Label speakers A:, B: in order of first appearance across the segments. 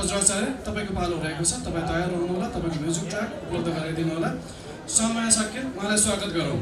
A: बज्राचार्य तपाईँको पालो रहेको छ। तपाईँ तयार हुनुहोला, तपाईँको म्युजिक ट्र्याक उपलब्ध गराइदिनु होला। समय सके उहाँलाई स्वागत गरौँ।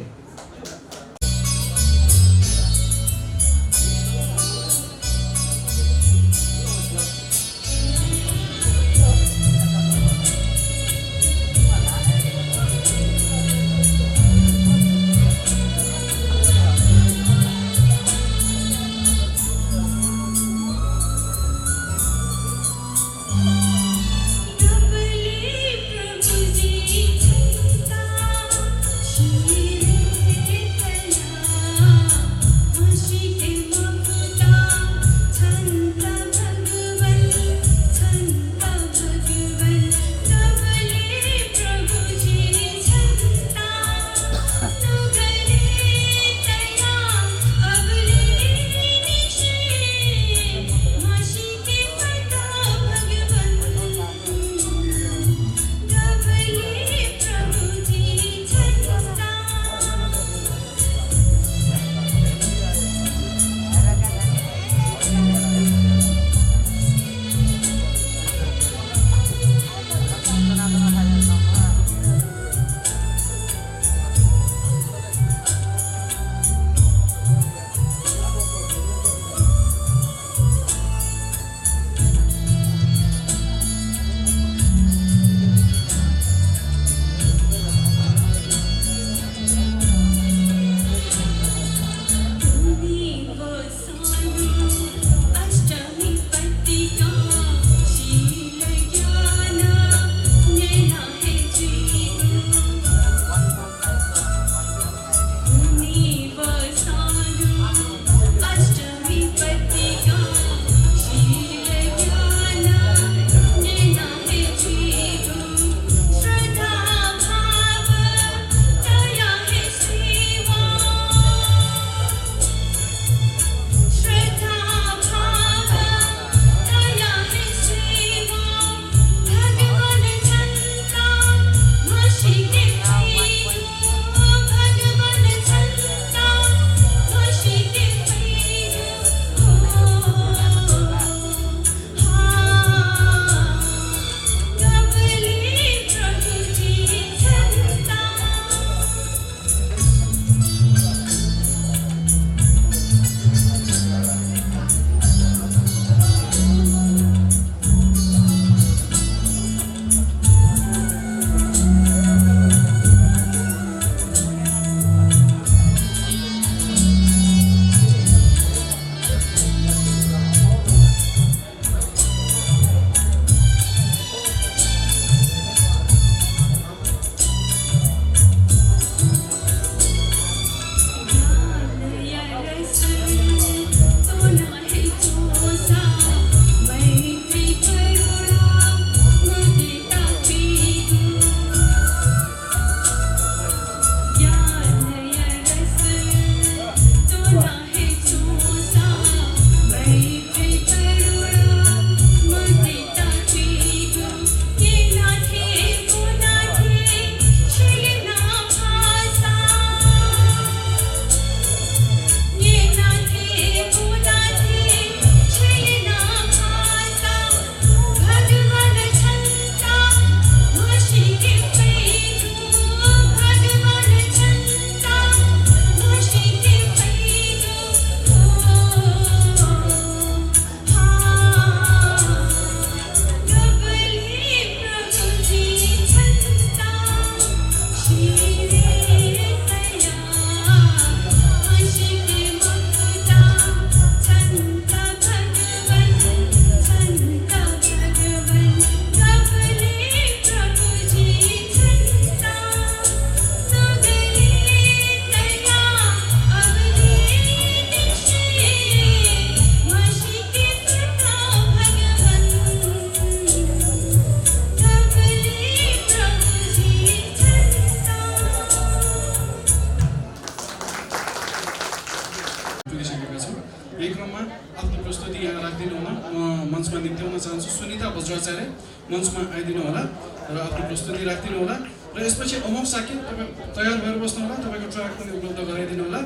A: मञ्चमा निम्त्याउन चाहन्छु सुनिता बज्राचार्य मञ्चमा आइदिनु होला र आफ्नो प्रस्तुति राखिदिनु होला र यसपछि अमोघ साकी तपाईँ तयार भएर बस्नु होला तपाईको ट्र्याक पनि उपलब्ध गराइदिनु होला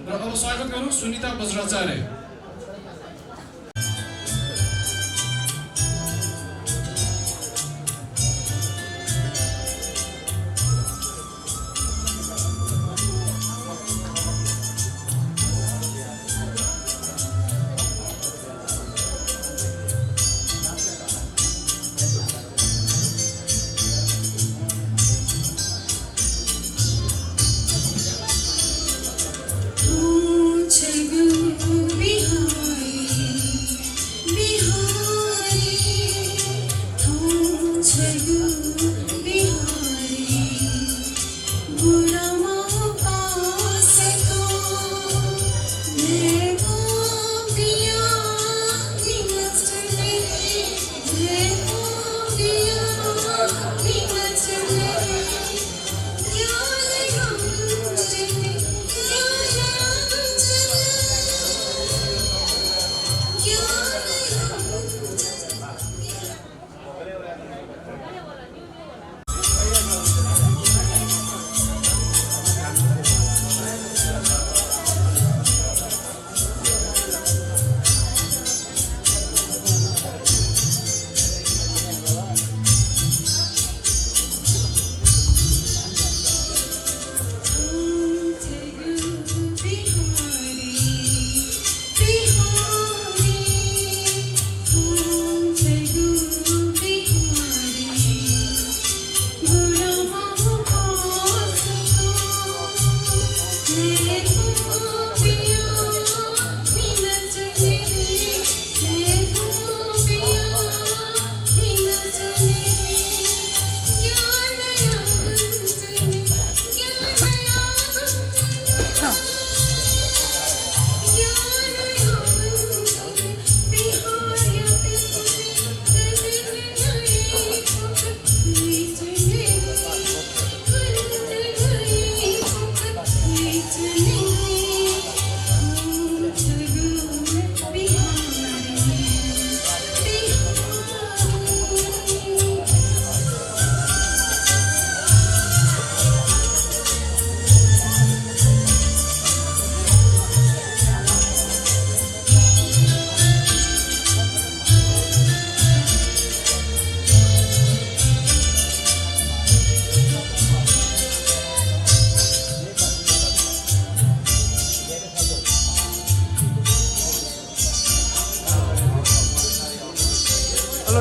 A: र अब स्वागत गरौँ Sunita Bajracharya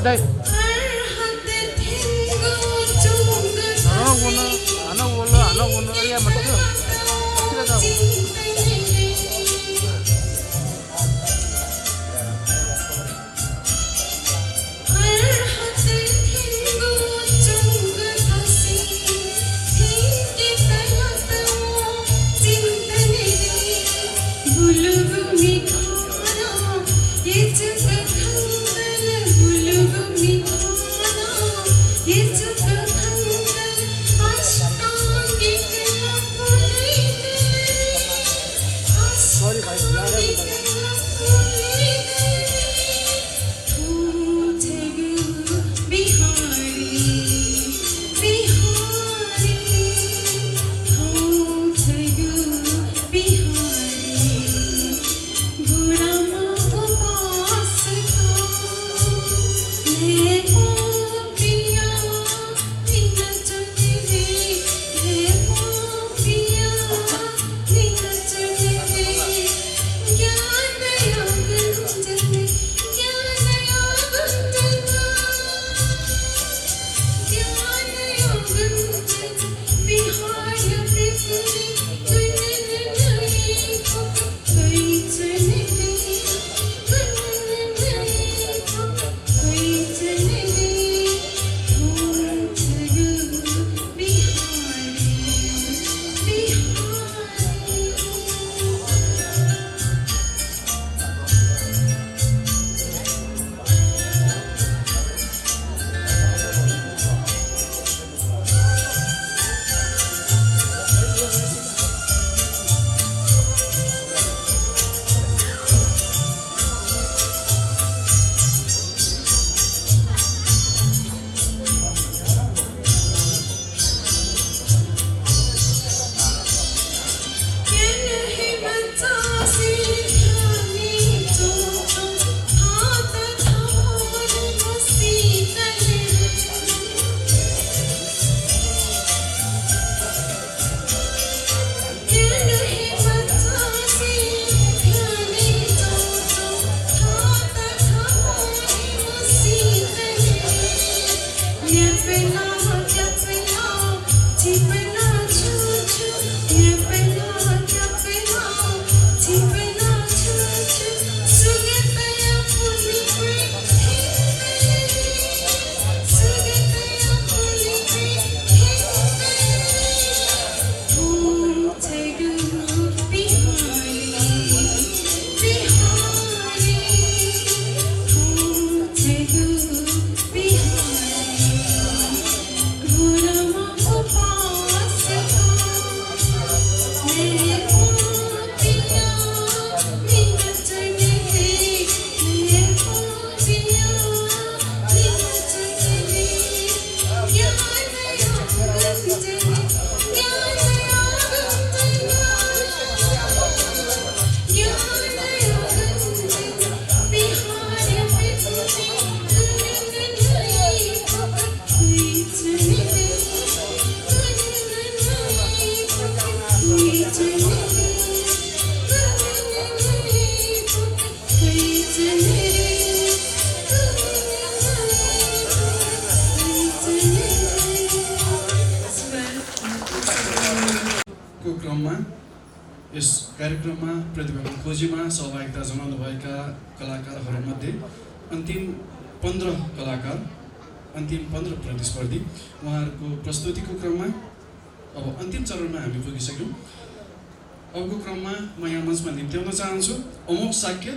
B: đây. Ano bono ya mati tuh. Kita tahu.
A: यस कार्यक्रममा प्रतिभाको खोजीमा सहभागिता जनाउनुभएका कलाकारहरूमध्ये अन्तिम 15 कलाकार, अन्तिम 15 प्रतिस्पर्धी उहाँहरूको प्रस्तुतिको क्रममा अब अन्तिम चरणमा हामी पुगिसक्यौँ। अबको क्रममा म यहाँ मञ्चमा निम्त्याउन चाहन्छु अमोक साक्य।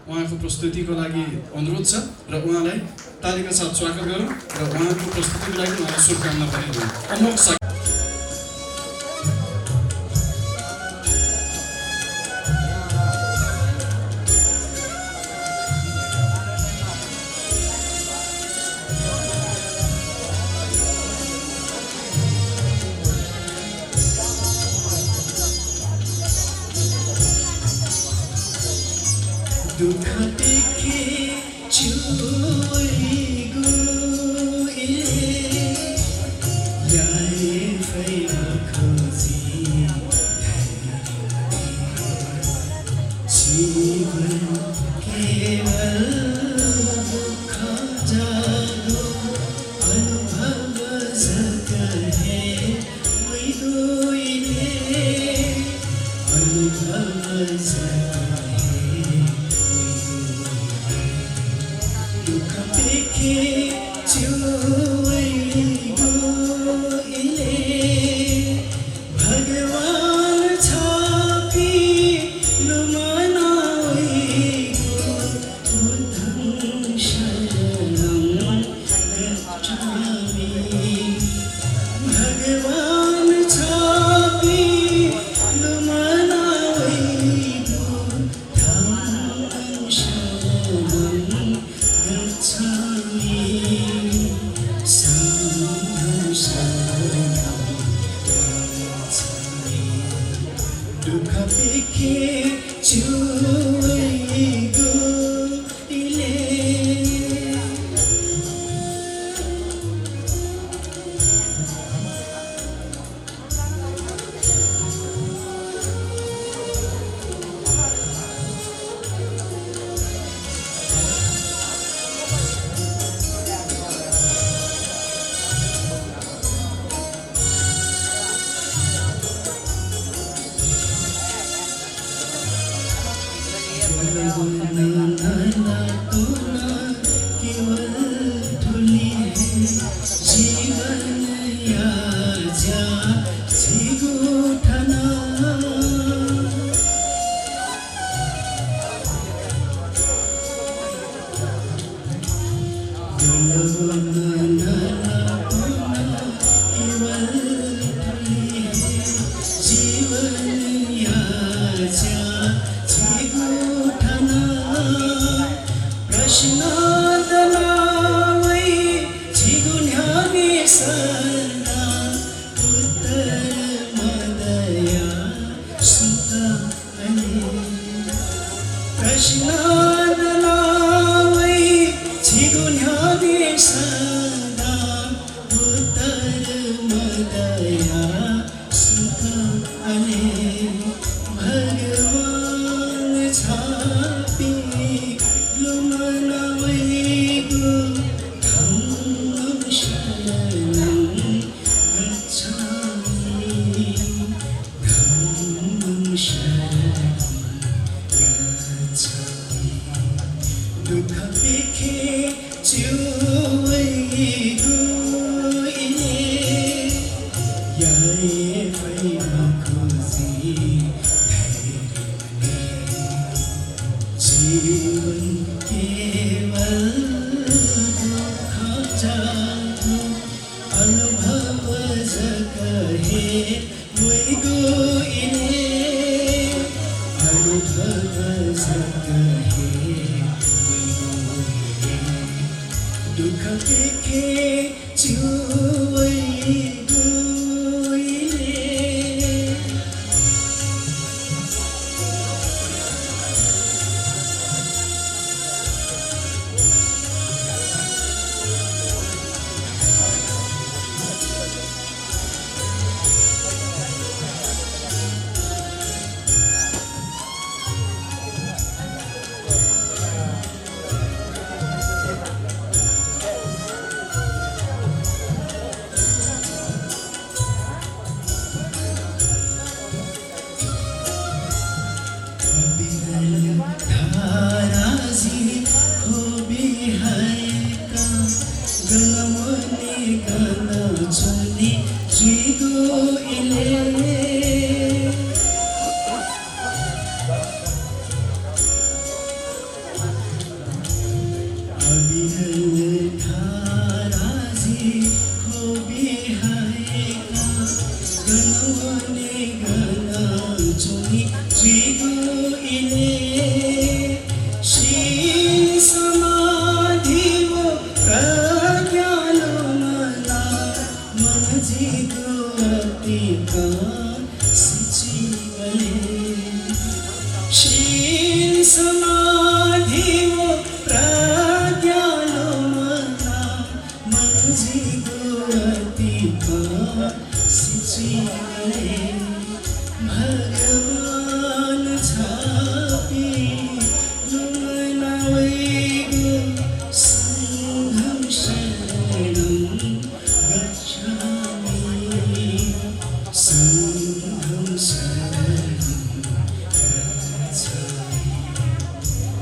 A: उहाँको प्रस्तुतिको लागि अनुरोध छ र उहाँलाई तालीका साथ स्वागत गरौँ र उहाँको प्रस्तुतिको लागि उहाँलाई शुभकामना पनि दिउँ। अमोक साक्य।
C: दुख देखे चुवहीको ल्याए फैला खोजी जीवन केवल दुख जा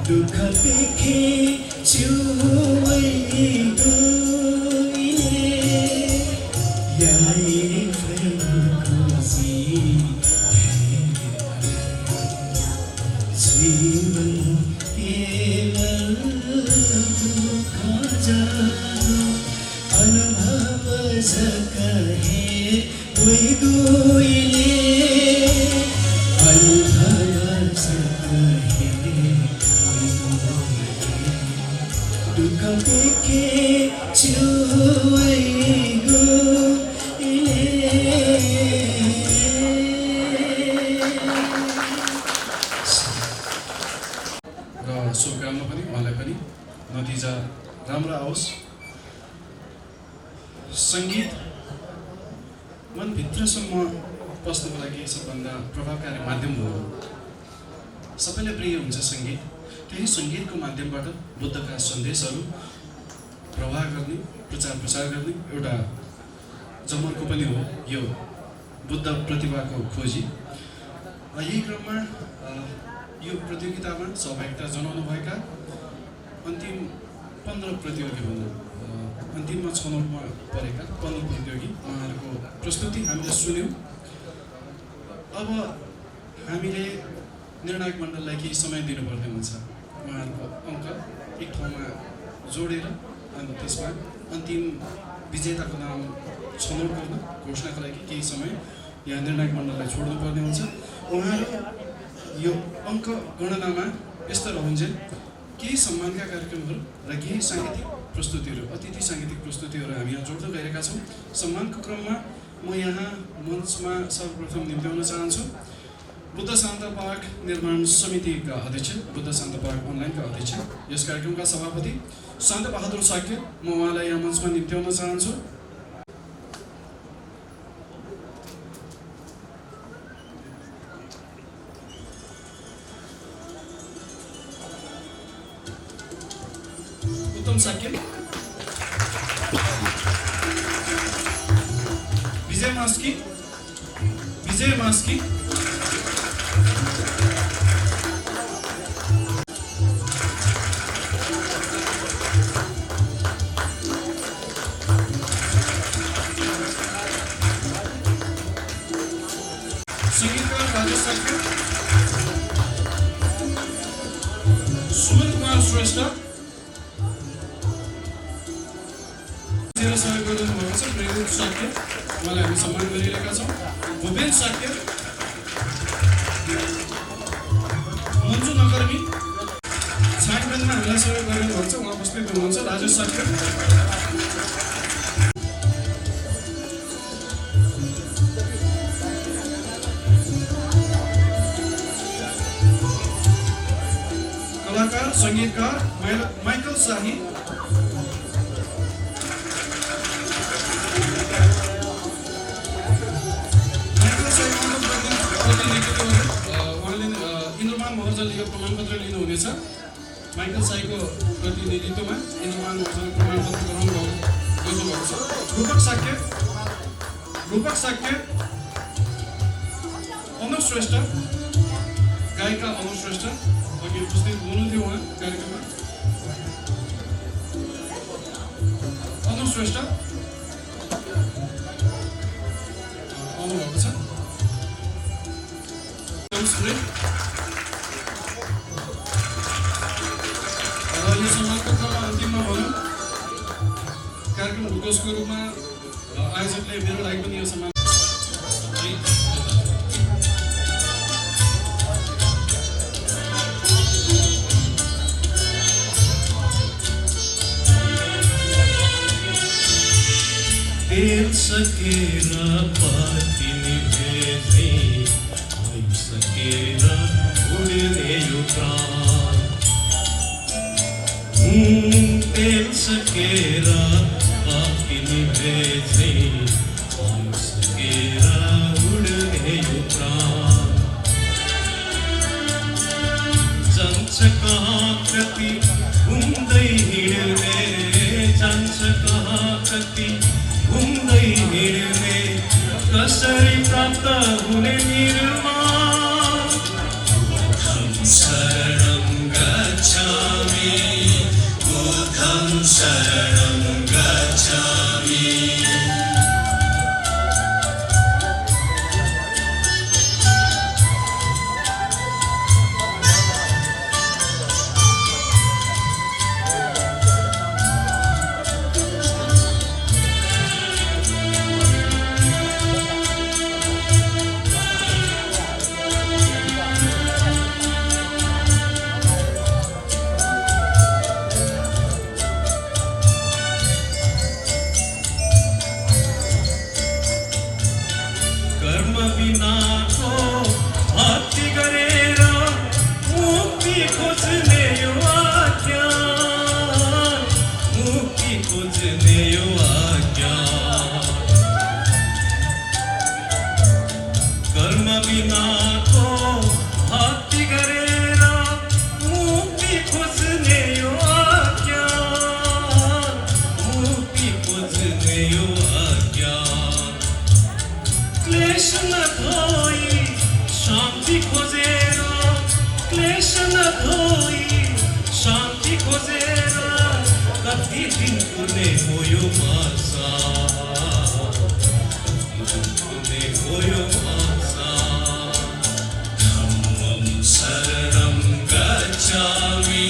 C: दुःख देखे छुवैको याई खुसी जीवन केवल दुःख जानो अनुभव सकहे वही दुईले अनुभव सकहे दुःख देखे छुवैको
A: र शुभकामना पनि उहाँलाई पनि नतिजा राम्रो आओस्। सङ्गीत मनभित्रसम्म पस्नुको लागि सबभन्दा प्रभावकारी माध्यम हो। सबैलाई प्रिय हुन्छ सङ्गीत। त्यही सङ्गीतको माध्यमबाट बुद्धका सन्देशहरू प्रवाह गर्ने, प्रचार प्रसार गर्ने एउटा जमर्को पनि हो यो बुद्ध प्रतिभाको खोजी। यही क्रममा यो प्रतियोगितामा सहभागिता जनाउनुभएका अन्तिम 15 प्रतियोगी हुन्। अन्तिममा छनौटमा परेका 15 प्रतियोगी उहाँहरूको प्रस्तुति हामीले सुन्यौँ। अब हामीले निर्णायक मण्डललाई केही समय दिनुपर्ने हुन्छ। उहाँहरूको अङ्क एक ठाउँमा जोडेर अनि त्यसमा अन्तिम विजेताको नाम छनौट गर्न घोषणाको लागि केही समय यहाँ निर्णायक मण्डललाई छोड्नुपर्ने हुन्छ। उहाँहरू यो अङ्क गणनामा यस्तो रहन्छन् केही सम्मानका कार्यक्रमहरू र केही साङ्गीतिक प्रस्तुतिहरू, अतिथि साङ्गीतिक प्रस्तुतिहरू हामी यहाँ जोड्दै गएका छौँ। सम्मानको क्रममा म यहाँ मञ्चमा सर्वप्रथम निम्त्याउन चाहन्छु बुद्ध शान्त पार्क निर्माण समितिका अध्यक्ष, बुद्ध शान्त पार्क अनलाइनका अध्यक्ष, यस कार्यक्रमका सभापति शान्त बहादुर साक्य। म उहाँलाई यहाँ मञ्चमा निम्त्याउन चाहन्छु। उत्तम साक्य, विजय मास्की, संगीतकार राजेश साक्य, सुमन कुमार श्रेष्ठ, सहयोग गरिदिनुभएको छ प्रेरित साक्य, उहाँलाई हामी सम्मान गरिरहेका छौँ। भूपेन साक्य, मन्जु नकर्मी, छानबिनमा हामीलाई सहयोग गरिदिनुभएको छ, उहाँ उपस्थित हुनुहुन्छ। राजेश साक्य, कलाकार सङ्गीतकार माइकल शाही, इन्द्रमान महर्जनले यो प्रमाणपत्र लिनुहुनेछ। माइकल साईको प्रतिनिधित्वमा इन्द्रमान महर्जनले प्रमाणपत्र ग्रहण गर्नुभएको छ। रूपक साक्य, अनुज श्रेष्ठ, गायिका अनुज श्रेष्ठ अघि उपस्थित हुनुहुन्थ्यो उहाँ कार्यक्रममा। अनुज श्रेष्ठ आउनुभएको छ। यो सम्मानको क्रममा अन्तिममा भनौँ कार्यक्रम ढुकोसको रूपमा आयोजकले मेरो लागि पनि यो सम्मान
C: तेल सकेर पातिनी भेट्दै सकेर उड्ने यो प्राण तेल सकेर पातिनी भेट्दै सकेर उड्ने यो प्राण जान्छ कहाँ कति घुम्दै हिँड्ने जान्छ कहाँ कति घुम्दै हिँड्ने कस धोई शान्ति खोजेर कति दिन कुर्ने हो यो भाषा कुर्ने हो यो भाषा धम्मं शरणं गच्छामि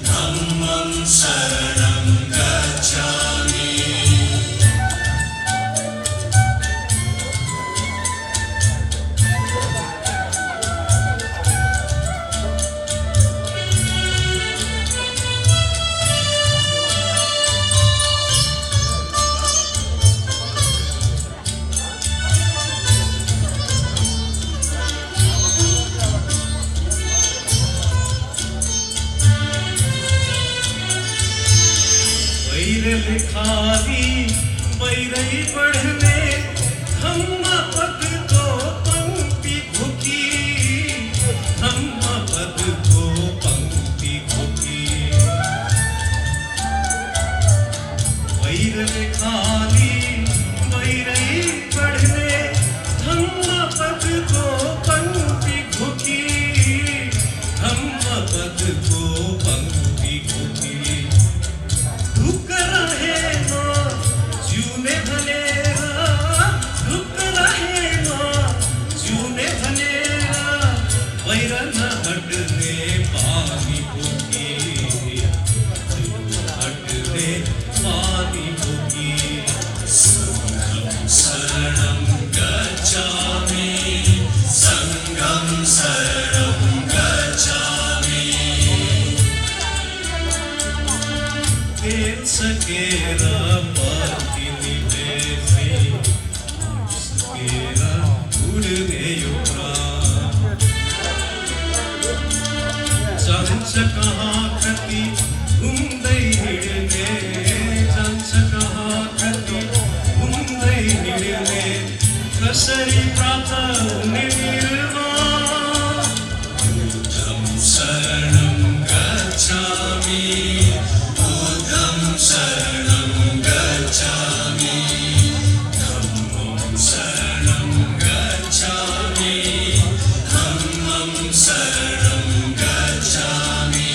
C: धम्मं शरणं गच्छामि वैर खाली वैरै पढ़ने धम्म पद को पंक्ति घुकी धम्म पद को पंक्ति घुकी वैर खाली वैरै पढ़ने धम्म पद को पंक्ति घुकी धम्म पद को पंक्ति घुकी दुःख रहेन जिउने भनेर दुःख रहेन जिउने भनेर वैर नहट्ने पानी बोकी हट्ने पानी बोकी सङ्गं शरणं गच्छामि सङ्गं शरणं गच्छामि तेल सकेर पार्टी निवेशी सकेर उड्ने यो प्राण जान्छ कहाँ कति घुम्दै हिँड्ने जान्छ कहाँ कति घुम्दै हिँड्ने कसरी प्राप्त हुने निर्वाण बुद्धं शरणं गच्छामि बुद्धं शरणं गच्छामि धम्मं शरणं गच्छामि धम्मं शरणं गच्छामि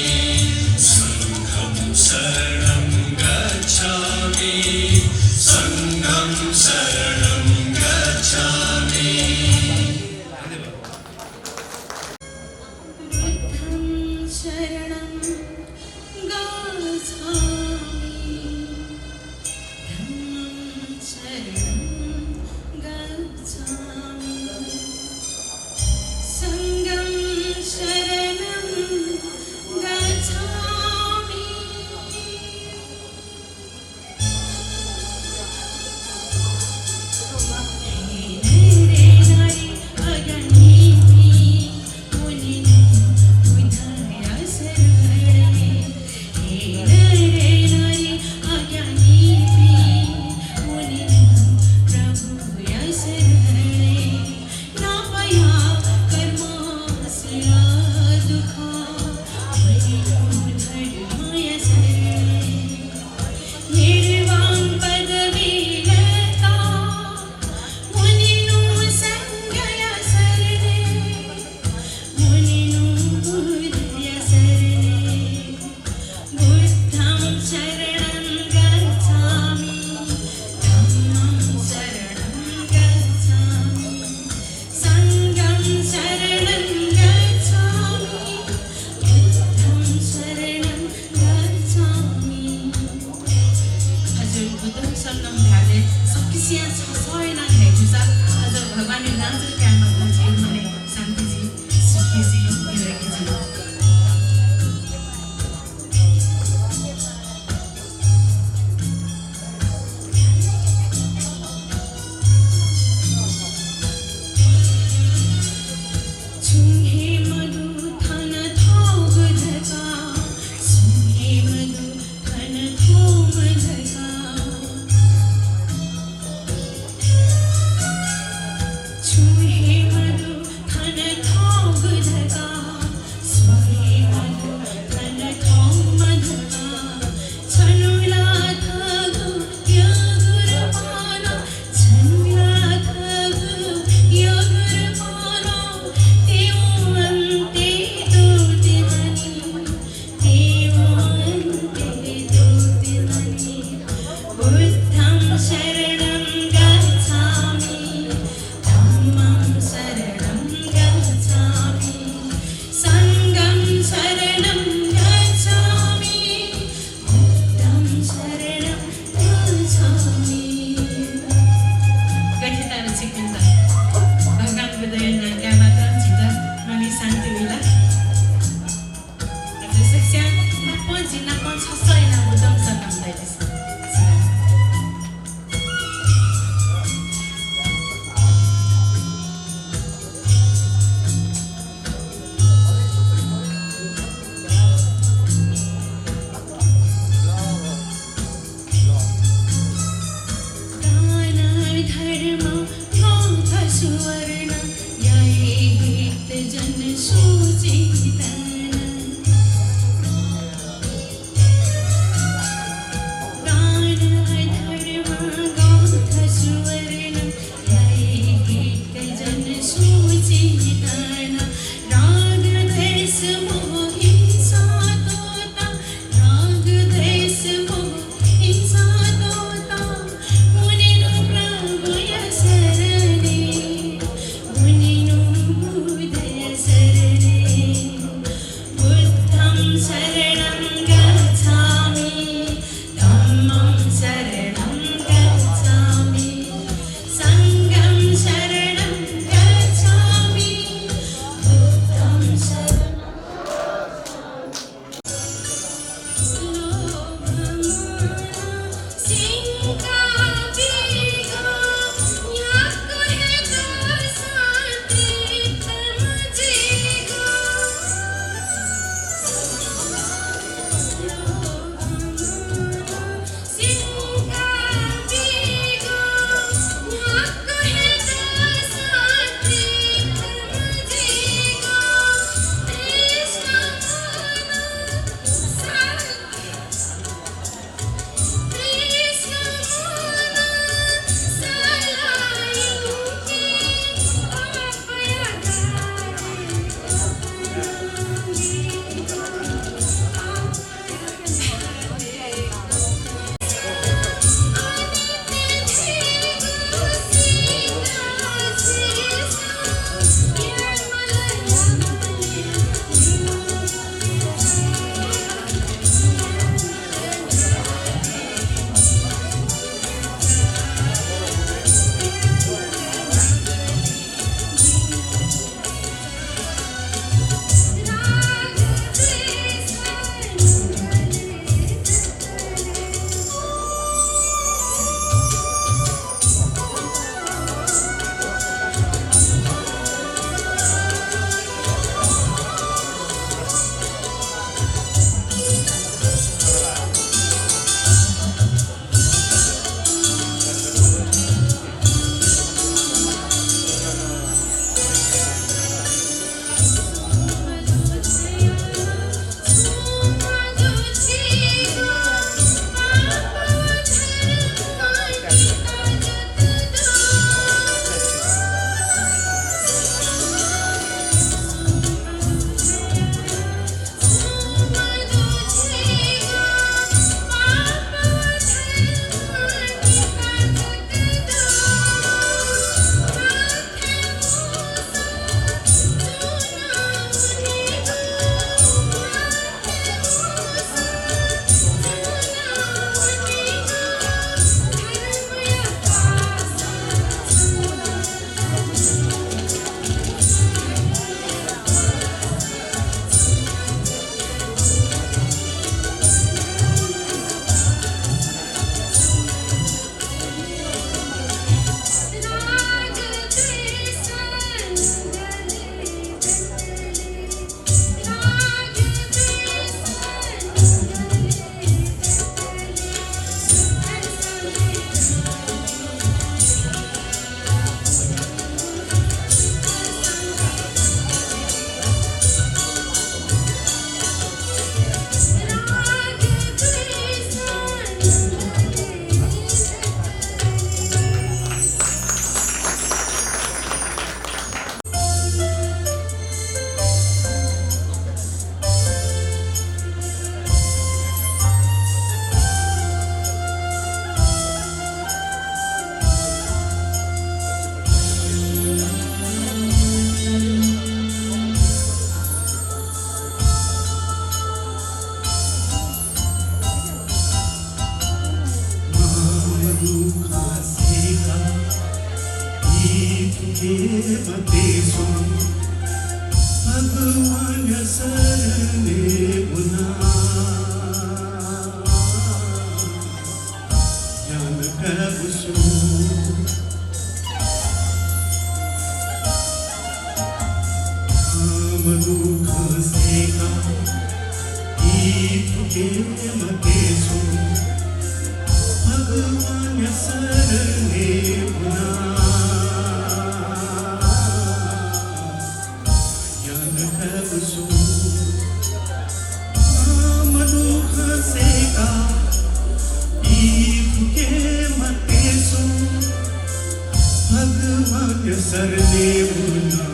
C: सरने मुना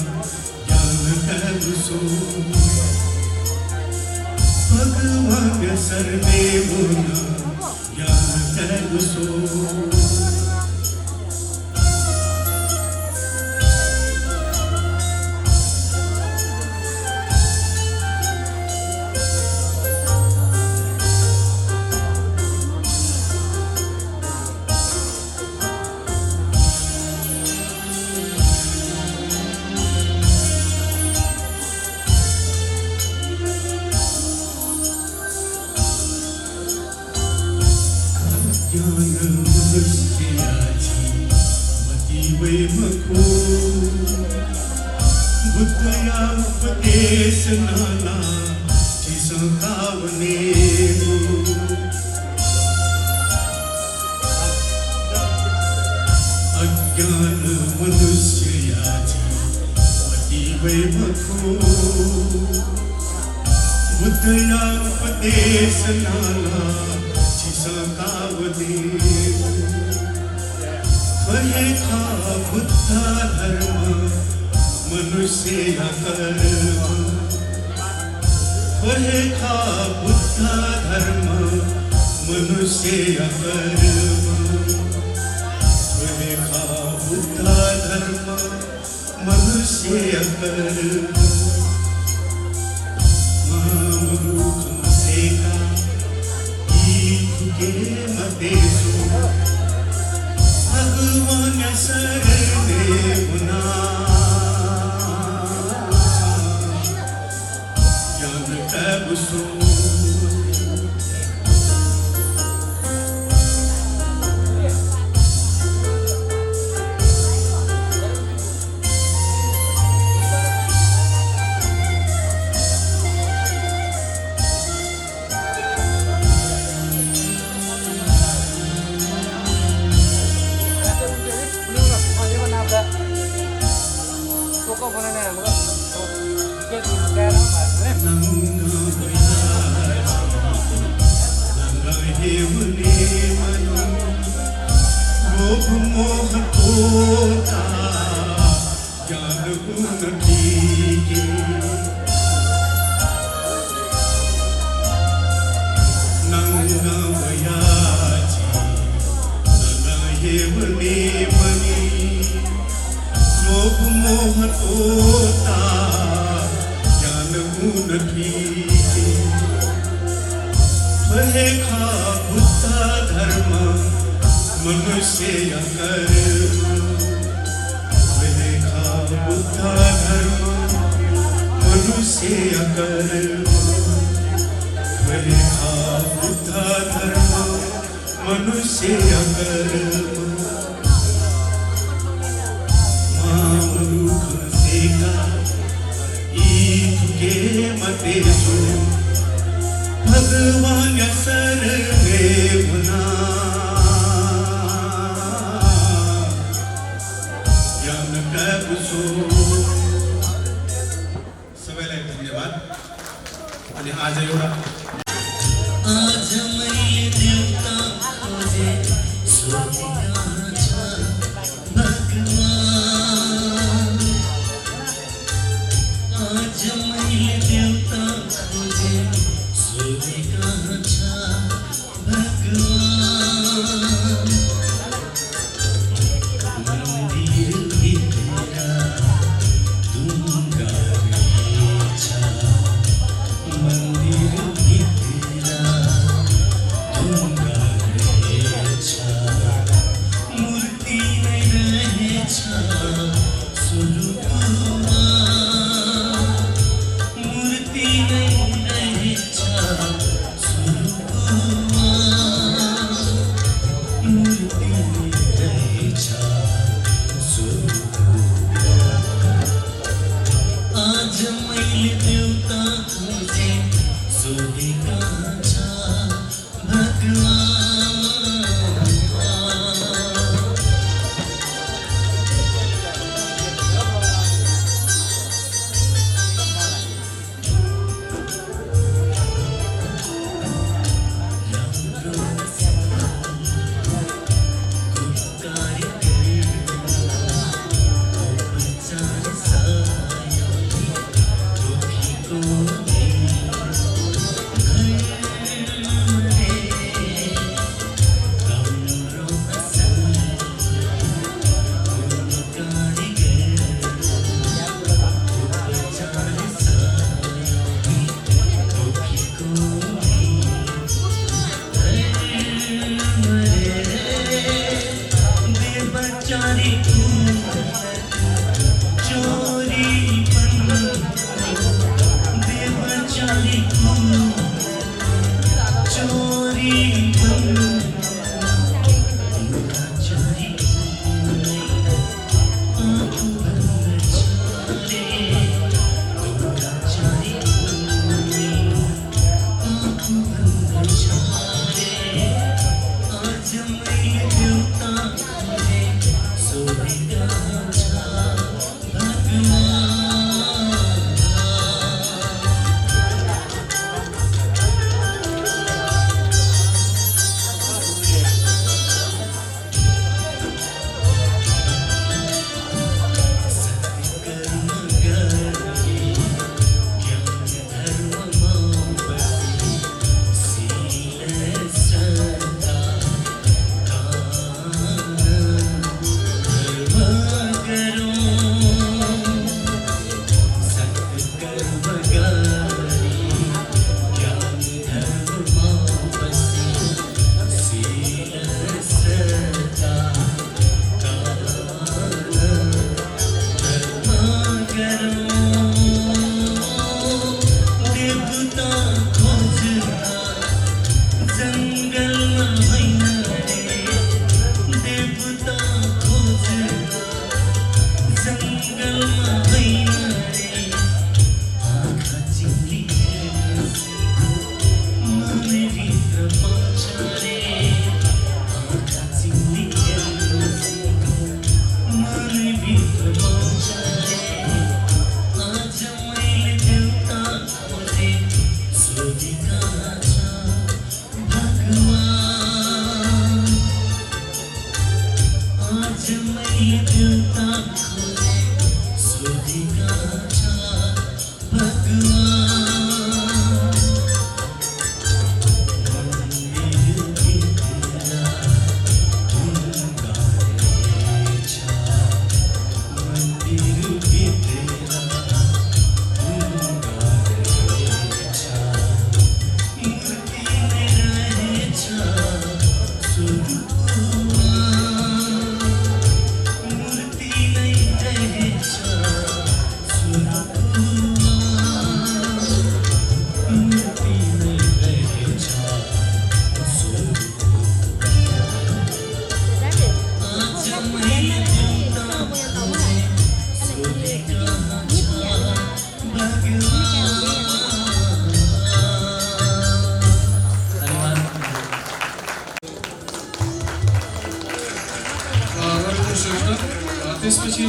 C: ज्ञान कैलुसो भगवान सरने मुना ज्ञान कैलुसो अज्ञान मनुष्य याची मती वैमखो बुद्धया उपदेश नाना चिसकावने वहे खा बुद्धा धर्म मनुष्य कर्म वहे खा बुद्धा धर्म मनुष्य कर्म वहे खा बुद्धा धर्म मनुष्य कर्म मामरूखम सेका ईके मतेसु भगवान सरने मुना ज्ञान कैलुसो मोह तोता ज्ञान गुण कीके नंगा वयाची नंगा हेवने मनी लोभ मोह तोता ज्ञान गुण कीके वहे खा बुद्धा धर्म मनुष्य कर्म वहे खा बुद्धा धर्म मनुष्य कर्म वहे खा बुद्धा धर्म मनुष्य कर्म मामरूख सेका ईके मतेसु भगवान सरने मुना सबैलाई धन्यवाद अनि आज एउटा आज मैले देउता खोजे सोधेका छ भगवान आज मैले देउता खोजे सोधेका छ भगवान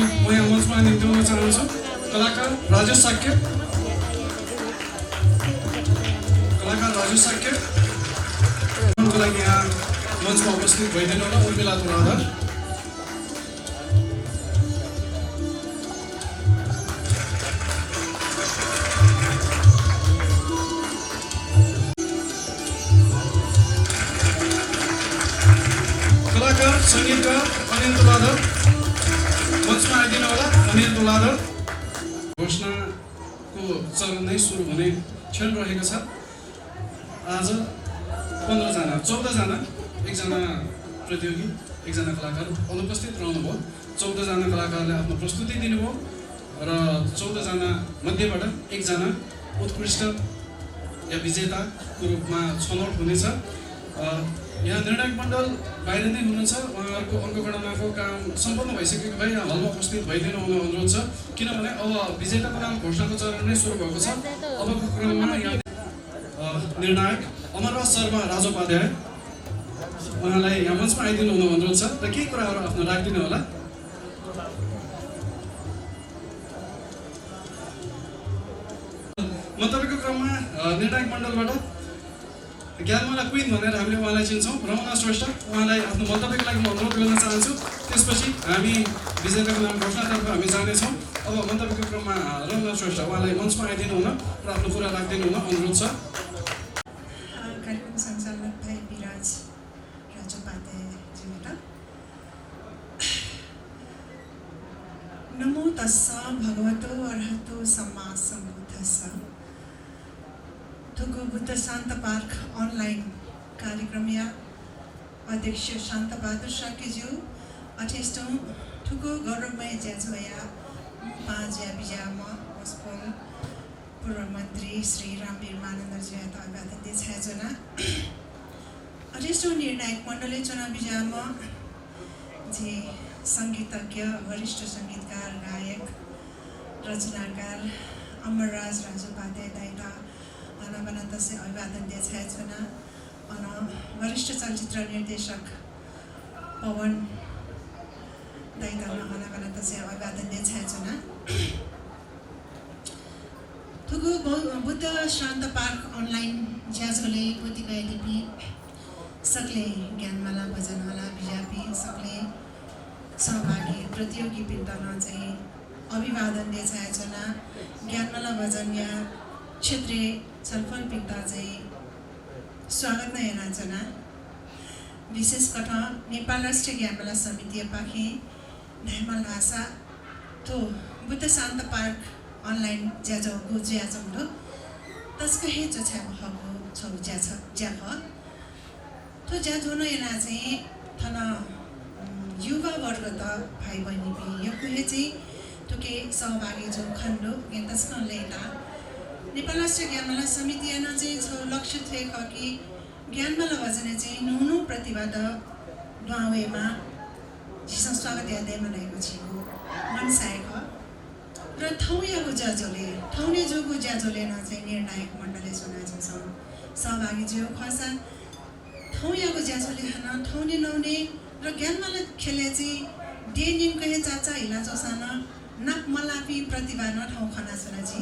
A: म यहाँ मञ्चमा निम्त्याउन चाहन्छु कलाकार राजेश साक्य। कलाकार राजेश साक्य को लागि यहाँ मञ्चमा उपस्थित भइदिनु होला। उर्मिला तुलाधर। कलाकार सङ्गीतकार अनिल तुलाधर मञ्चमा आइदिनु होला। अनिल तुलाधर। घोषणाको चरण नै सुरु हुने क्षण रहेको छ। आज 15 जना 14 जना, एकजना प्रतियोगी, एकजना कलाकार अनुपस्थित रहनुभयो। 14 जना कलाकारले आफ्नो प्रस्तुति दिनुभयो र 14 जना मध्येबाट एकजना उत्कृष्ट या विजेताको रूपमा छनौट हुनेछ। यहाँ निर्णायक मण्डल बाहिर नै हुनुहुन्छ। उहाँहरूको अङ्कगणनाको काम सम्पन्न भइसकेको भए यहाँ हलमा उपस्थित भइदिनु हुन अनुरोध छ, किनभने अब विजेताको नाम घोषणाको चरण नै सुरु भएको छ। अबको क्रममा यहाँ निर्णायक अमरराज शर्मा राजोपाध्याय उहाँलाई यहाँ मञ्चमा आइदिनु हुन अनुरोध छ र केही कुराहरू आफ्नो राखिदिनु होला। मन्तव्यको क्रममा निर्णायक मण्डलबाट ज्ञानमाला क्विन भनेर हामीले उहाँलाई चिन्छौँ, रमना श्रेष्ठ, उहाँलाई आफ्नो मन्तव्यको लागि म अनुरोध गर्न चाहन्छु। त्यसपछि हामी विजेताको नाम घोषणातर्फ हामी जानेछौँ। अब मन्तव्यको क्रममा रमना श्रेष्ठ उहाँलाई मञ्चमा आइदिनु हुन र आफ्नो कुरा राखिदिनु हुन अनुरोध छ।
D: कार्यक्रम सञ्चालक भाइ विराज राजोपाध्यायज्यूबाट नमो तस्स भगवतो अर्हतो सम्मा सम्बुद्धस्स। थुगु बुद्ध शान्त पार्क अनलाइन कार्यक्रम या अध्यक्ष शान्त बहादुर साक्यज्यू, अठेस्टौँ थुगु गौरवमय ज्याजोया पाँच बिजामा अस्पल पूर्व मन्त्री श्री रामवीर मानन्दज्यू अभिवादन छायाजना। अठेस्टौँ निर्णायक मण्डली चुनाव बिजामा जे सङ्गीतज्ञ, वरिष्ठ सङ्गीतकार, गायक, रचनाकार अमरराज राजोपाध्याय दाइता अनाबनातसे अभिवादन छायाजना। वरिष्ठ चलचित्र निर्देशक पवन दाइता अनाबनातसे अभिवादन छायाजना। थुगु बुद्ध शान्त पार्क अनलाइन ज्याजोले गोतिकाय लिपि सकले ज्ञानमाला भजनमाला बिजापी सकले सहभागी प्रतियोगी पिण्डमा चाहिँ अभिवादन छायाजना। ज्ञानमाला भजन या क्षेत्रीय छलफल पिक्दा चाहिँ स्वागत नै हेर्छना। विशेष कठ नेपाल राष्ट्रिय ज्ञानमाला समिति पाखे धैमल भाषा तो बुद्ध शान्त पार्क अनलाइन ज्याजो ज्याजो तस्को हे जो छ्या भएको छौ ज्याख तो ज्याजो न यहाँ चाहिँ थन युवा वर्ग त भाइ बहिनी पनि यो कुहे चाहिँ तुके सहभागी जो खण्डो तस्को लेटा नेपाल राष्ट्रिय ज्ञानमाला समिति यहाँ चाहिँ छौ लक्ष्य थिएक कि ज्ञानमाला भजन चाहिँ नुनु प्रतिवाद दुआवेमा झिसा स्वागत यादै मनाएको छु मनसायक र थौयाको ज्याजोले थौने जोगो ज्याजोले न चाहिँ निर्णायक मण्डलले सुनाएको छ सहभागी जो खसा थौयाको ज्याजोले खाना थौने नौने र ज्ञानमाला खेले चाहिँ डेनिम कहे चाचा हिला जोसाना नाक मलापी प्रतिभा न ठाउँ खना छना जी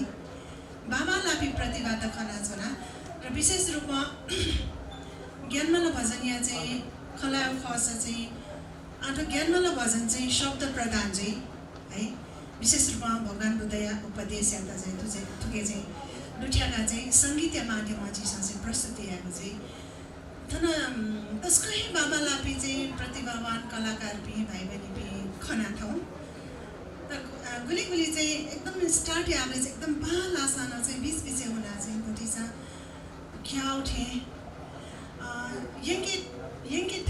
D: बाबा लापी प्रतिभा त खना छना र विशेष रूपमा ज्ञानमाला भजन या चाहिँ खलायो खस चाहिँ अन्त ज्ञानमाला भजन चाहिँ शब्द प्रदान चाहिँ है विशेष रूपमा भगवान बुद्धया उपदेश याता चाहिँ तुके चाहिँ दुठ्याका चाहिँ सङ्गीतीय माध्यममा चाहिँ प्रस्तुति आएको चाहिँ थन तस्कै बाबा लापी चाहिँ प्रतिभावान कलाकार पनि भाइ बहिनी पनि खना ठाउँ गुली गुली चाहिँ एकदम स्टार्ट आएको चाहिँ एकदम बाल आसाना चाहिँ बिच बिचे हुना चाहिँ बुटी छ क्या उठे यङ्के यङ्के त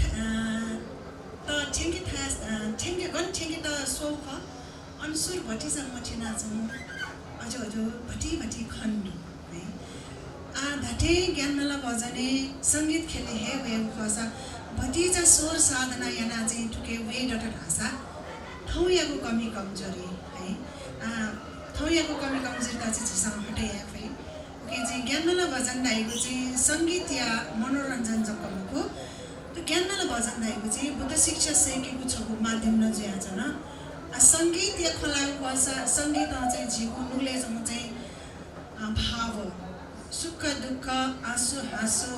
D: ठ्याङ्के ठ्याङ्के गन ठ्याङ्के त सौख अनुसुर भटिसा मठिना छौँ अझ भटी भटी खण्ड है धाटे ज्ञानमाला भजने सङ्गीत खेले हे वे खसा भटिजा स्वर साधना याना चाहिँ टुके वे डटर भाषा थौयाको कमी कमजोरी है थौयाको कमी कमजोरीता चाहिँ झिसँग हटाइ आफै ओके चाहिँ ज्ञानमाला भजन दाइको चाहिँ सङ्गीत या मनोरञ्जन जकमको त्यो ज्ञानमाला भजन दाइको चाहिँ बुद्ध शिक्षा सिकेको छको माध्यम नजिया छ न सङ्गीत या खोलाको सङ्गीत चाहिँ झिको नुले चाहिँ भाव सुख दुःख आँसु हाँसो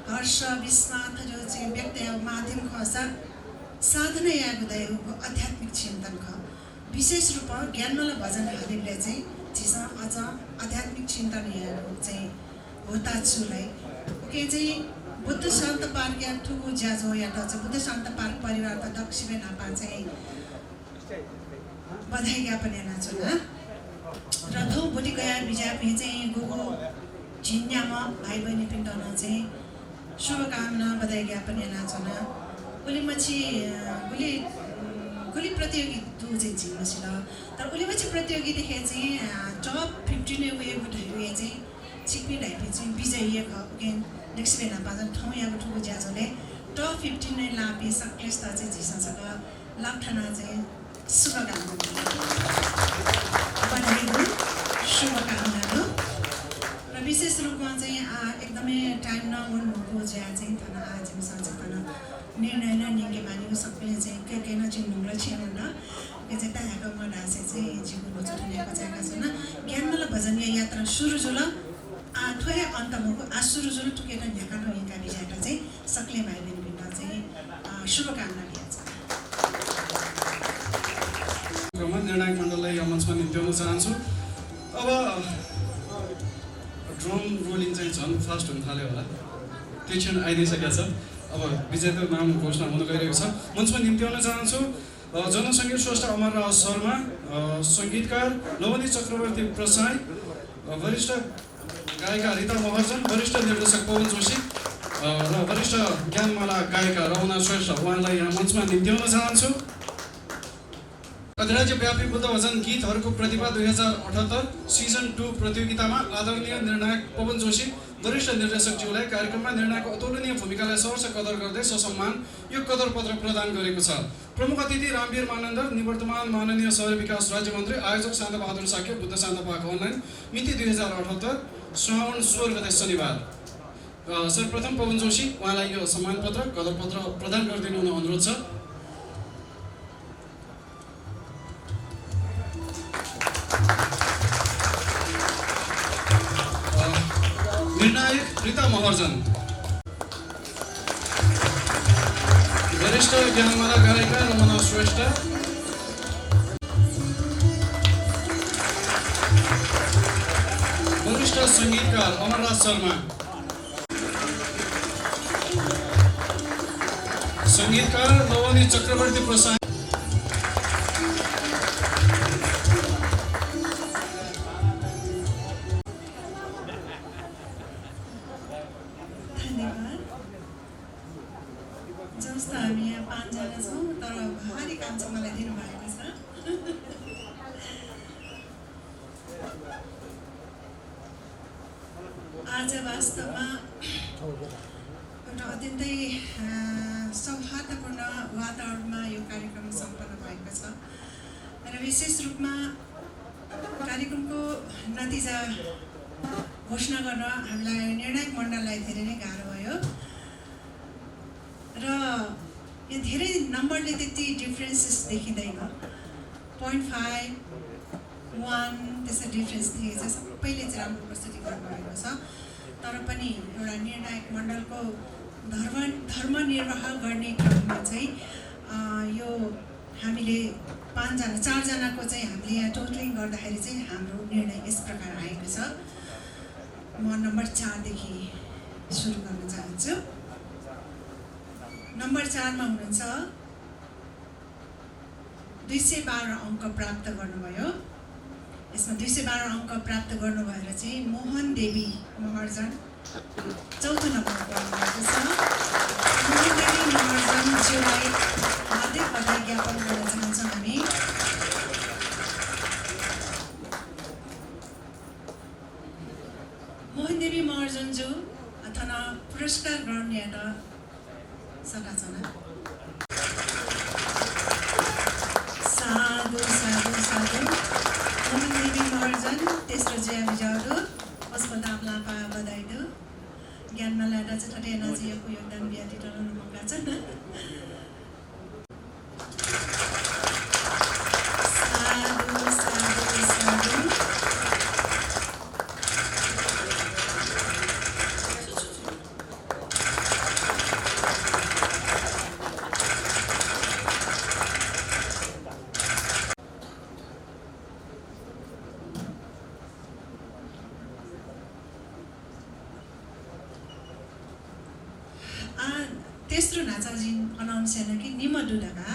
D: हर्ष विस्मातहरू चाहिँ व्यक्त माध्यम खसा साधना या गुदायको आध्यात्मिक चिन्तन ख विशेष रूपमा ज्ञानमाला भजन हालेले चाहिँ झिसा अझ आध्यात्मिक चिन्तन यहाँको चाहिँ होता छुलाई के चाहिँ बुद्ध शान्त पार्क या ठुलो ज्याजो या चाहिँ बुद्ध शान्त पार्क परिवार त दक्षिण नापा चाहिँ बधाई ज्ञापन हेर्न छु र थौ भोलि गया बिजापी चाहिँ गोगो झिन्यामा भाइ बहिनी पिण्डन चाहिँ शुभकामना बधाई ज्ञापन हेर्न छु उसले मछि गोली प्रतियोगिता चाहिँ झिम्मसिल तर उसले पछि प्रतियोगिता चाहिँ टप 15 उयो चाहिँ छिक्पी ढाइपी चाहिँ विजयी दक्षिण नापाजन ठाउँ यहाँको ठुलो ज्याजोले टप 15 नै लापी सक्लेस्ता चाहिँ झिसँग लाप्ठाना चाहिँ शुभकामना बधाई शुभकामना र विशेष रूपमा चाहिँ एकदमै टाइम नगर्नुको ज्या चाहिँ थाना आजिम सञ्चालन निर्णय निके मानियो सबैले चाहिँ के न चिन्नु र छियाउन यो चाहिँ त्यहाँको म ढाँसे चाहिँ जीवनको चुनिएको जाएका छन् ज्ञानमाला भजन यात्रा सुरु जुल ठोय अन्तमुको सुरु जुल टुकेर ढ्याका नहुँका बिजाटा चाहिँ सक्ले भाइ बहिनी भिन्न चाहिँ शुभकामना दिन्छ
A: निर्णायक मण्डललाई यो मञ्चमा निम्त्याउन चाहन्छु। अब ड्रम रोलिङ चाहिँ झन् फास्ट हुन थाल्यो होला, त्यो क्षण आइदिइसकेको छ। अब विजेता नाम घोषणा हुन गइरहेको छ। मञ्चमा निम्त्याउन चाहन्छु जनसङ्गीत स्रष्टा अमरराज शर्मा, सङ्गीतकार लवनी चक्रवर्ती प्रसाई, वरिष्ठ गायिका रिता महर्जन, वरिष्ठ निर्देशक पवन जोशी र वरिष्ठ ज्ञानमाला गायिका रौना श्रेष्ठ, उहाँलाई यहाँ मञ्चमा निम्त्याउन चाहन्छु। अधिराज्यव्यापी बुद्ध भजन गीतहरूको प्रतिभा 2078 सिजन 2 प्रतियोगितामा आदरणीय निर्णायक पवन जोशी वरिष्ठ निर्देशकज्यूलाई कार्यक्रममा निर्णायकको अतुलनीय भूमिकालाई सहर्ष कदर गर्दै ससम्मान यो कदर पत्र प्रदान गरेको छ। प्रमुख अतिथि रामवीर मानन्दर, निवर्तमान माननीय शहरी विकास राज्य मन्त्री, आयोजक शान्तबहादुर साक्य, बुद्ध शान्त पार्क अनलाइन, मिति 2078 श्रावण 16 गते शनिबार। सर्वप्रथम पवन जोशी, उहाँलाई यो सम्मान पत्र कदर पत्र प्रदान गरिदिनु हुन अनुरोध छ। निर्णायक रिता महर्जन, वरिष्ठ ज्ञानमाला गायिका रमना श्रेष्ठ, वरिष्ठ सङ्गीतकार अमरराज शर्मा, सङ्गीतकार लवनी चक्रवर्ती प्रसाद, आज वास्तवमा एउटा अत्यन्तै सौहार्दपूर्ण वातावरणमा यो कार्यक्रम सम्पन्न भएको छ र विशेष रूपमा कार्यक्रमको नतिजा घोषणा गर्न हामीलाई निर्णायक मण्डललाई धेरै नै गाह्रो भयो र यो धेरै नम्बरले त्यति डिफ्रेन्सेस देखिँदैन। 0.5 1 त्यसै डिफ्रेन्स देखिन्छ। सबैले चाहिँ राम्रो प्रस्तुति गर्नुभएको छ तर पनि एउटा निर्णायक मण्डलको धर्म निर्वाह गर्ने क्रममा चाहिँ यो हामीले 4जनाको चाहिँ हामीले यहाँ टोटलिङ गर्दाखेरि चाहिँ हाम्रो निर्णय यस प्रकार आएको छ। म नम्बर 4 देखि सुरु गर्न चाहन्छु। नम्बर 4 मा हुनुहुन्छ 212 अङ्क प्राप्त गर्नुभयो। यसमा 212 अङ्क प्राप्त गर्नुभएर चाहिँ मोहन देवी महर्जन चौथो नम्बर गर्नुभएको छ। मोहन देवी महर्जन ज्यूलाई हार्दिक बधाई ज्ञापन गर्न चाहन्छौँ हामी। मोहन देवी महर्जन ज्यू अथवा पुरस्कार ग्रहण एउटा सकाछन्। साधु साधु साधु मोहन देवी महर्जन तेस्रो जया बिजाउदु अस्पताल लापा बधाई दु ज्ञानमाला रचटटे नजिएको योगदान बिहाती टर्नु मौका छ।
D: तेस्रो नाचाजी अनाउन्स होइन कि निमडुडका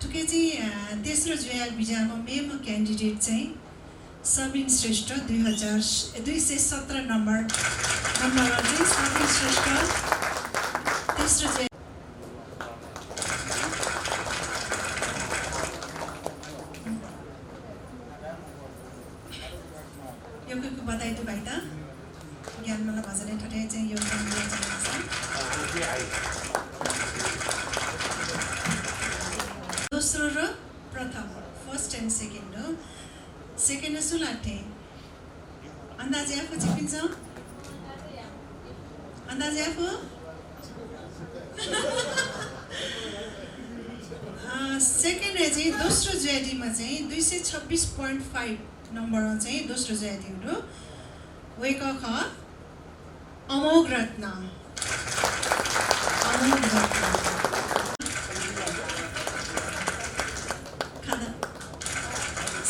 D: टुके चाहिँ तेस्रो जुया बिजाको मेम क्यान्डिडेट चाहिँ सबिन श्रेष्ठ 217 नम्बरमा चाहिँ सबिन श्रेष्ठ तेस्रो जुया यो कोही बधाई त भाइ त ज्ञान मलाई भजन ठटे चाहिँ योगदान दिएको छ दोस्रो र प्रथम फर्स्ट एन्ड सेकेन्ड हो सेकेन्ड सुलाटे अन्दाज आफू चिपिन्छ अन्दाज आफू सेकेन्ड चाहिँ दोस्रो ज्याडीमा चाहिँ 226.5 नम्बरमा चाहिँ दोस्रो ज्यादी हो वेक ख अमोघ रत्न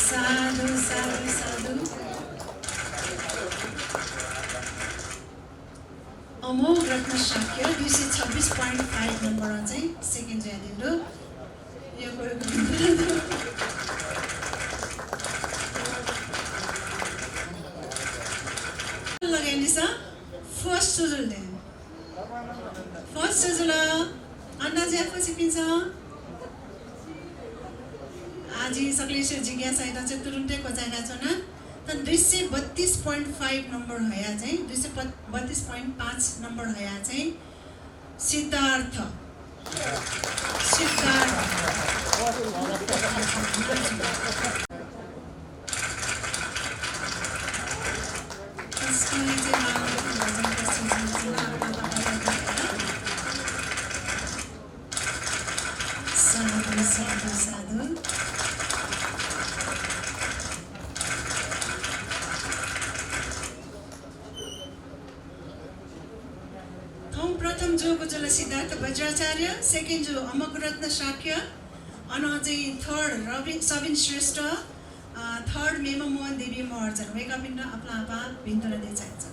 D: साधु साधु साधु अमोघ रत्न शाक्य 226.5 नम्बरमा चाहिँ सेकेन्ड ज्यादी हो यो लगाइने छ फर्स्ट सुजुलले फर्स्ट सुजुल अन्दाज आफू सिकिन्छ आज सक्लेश्वर जिज्ञासा चाहिँ तुरुन्तै खोजाएका छन् त 232.5 नम्बर हया चाहिँ 232.5 नम्बर हया चाहिँ सिद्धार्थ साधु साधु प्रथम जो गुजल सिद्धार्थ वज्राचार्य सेकेन्ड जो अमोघरत्न शाक्य अनि चाहिँ थर्ड सबिन श्रेष्ठ थर्ड मेम मोहन देवी महर्जन वेका पिण्ड आपला आपा भिन्तरा दे चाहिन्छ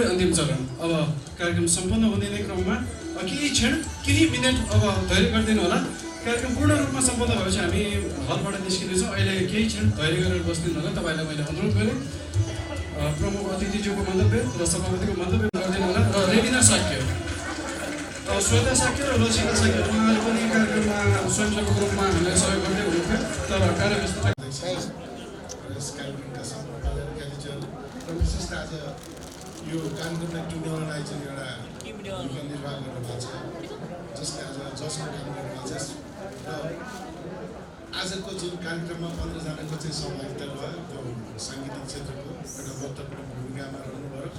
A: अन्तिम चरण अब कार्यक्रम सम्पन्न हुने नै क्रममा केही क्षण केही मिनट अब धैर्य गरिदिनु होला कार्यक्रम पूर्ण रूपमा सम्पन्न भएपछि हामी हलबाट निस्किनेछौँ अहिले केही क्षण धैर्य गरेर बस्दिनु होला तपाईँलाई मैले अनुरोध गरेँ प्रमुख अतिथिज्यूको मन्तव्य र सभापतिको मन्तव्य गरिदिनु होला र रेबिना साक्य श्वेता साक्य र रसिका साक्य उहाँहरू पनि कार्यक्रममा स्वयंसेवकको रूपमा हामीलाई सहयोग गर्दै हुनुहुन्थ्यो तर कार्यव्यस्तता
E: विशेष आज यो कार्यक्रमलाई टुङ्ग्याउनलाई चाहिँ एउटा भूमिका निर्वाह गर्नुभएको छ जसले आज जसको काम गर्नुभएको छ र आजको जुन कार्यक्रममा 15 जनाको चाहिँ सहभागिता भयो त्यो साङ्गीतिक क्षेत्रको एउटा महत्त्वपूर्ण भूमिकामा रहनुभयो